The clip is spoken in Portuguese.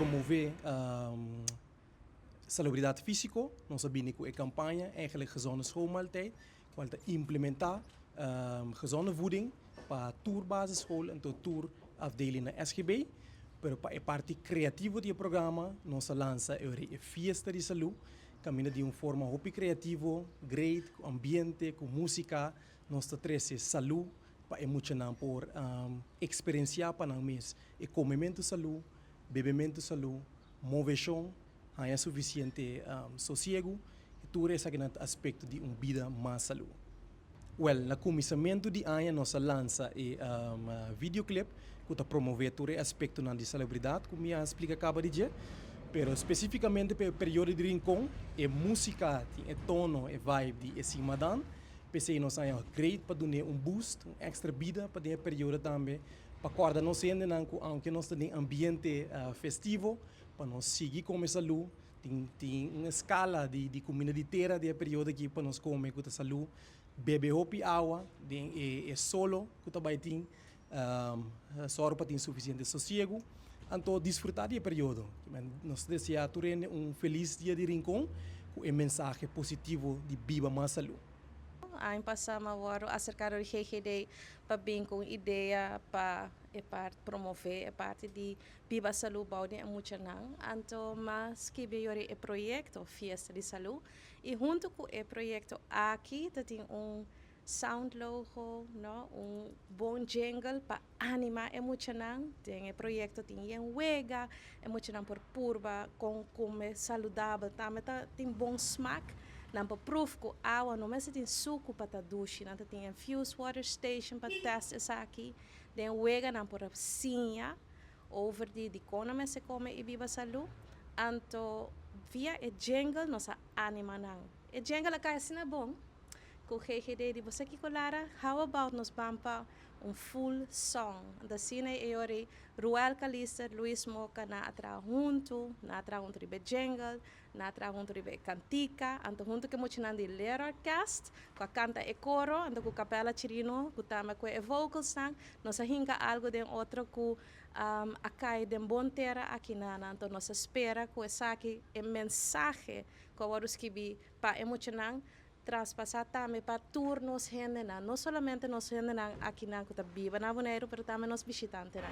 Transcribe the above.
promover salubridade físico, nós sabemos que a campanha eigenlijk gezonde schoolmaaltijd, waar te implementar gezonde voeding para tour basisschool en tour afdeling na SGB. Pero para a parte criativa do programa, nós lança a Fiesta de Saúde, caminha de uma forma muito criativa, great, com ambiente, com música, nós trazemos saúde para emocionar por experienciar para nós mesmos, e comimento saúde, bebimento saúde, moveção, é suficiente sossego, e tudo esse aspecto de uma vida mais saúde. Well, no começamento de ano, nós lança videoclip que está promover todo aspecto de celebridade, como eu explico acaba de dizer, pero especificamente para o período de rincão, a música, o tono, a vibe de cima dan, pensei nós é great para dar boost, extra vida para o período também, para acordar nós ainda aunque nós temos ambiente festivo, para nós seguir com essa luz, tem uma escala de comida inteira do período aqui para nós comer com essa luz, beber água, é solo que também tem, só para ter suficiente sossego, então desfrutar do período. Nós desejamos feliz dia de rincão com um mensagem positivo de viva mais saúde. Ano passado, eu acercar o GGD para vir com ideia para promover a parte de viva saúde para emocional. Então, mas que veio o projeto Fiesta de Saúde e junto com o projeto aqui tem sound logo, no? Bom jingle para animar emocional. Tem o projeto tem wega emocional por purba com comer saudável, também tem bom smack. Nampa proof ko awa no mas tem suco para dushi, nanta tem infused water station para test essa aqui. Den wega nampa sinha over de kona mas se come e viva saúde. Anto via e jingle nossa anima nang. E jingle a assim é bom. Com GGD de você que colara, how about nos bampa full song. Da cine e ori Ruel Calista, Luis Moca na atra junto ribe jingle, na atra junto ribe cantica, anto junto que mochinan de Lera cast, com a canta e coro, anto com capela chirino, com tama com e vocal sang, nossa hinga algo de outro com acai de bom terra aqui na anto nossa espera com essa aqui e mensagem com os que vi pa emocionar traspasar também para turnos gente não somente nos gente aqui na Cutabiba na Bonaire, mas também nos visitantes.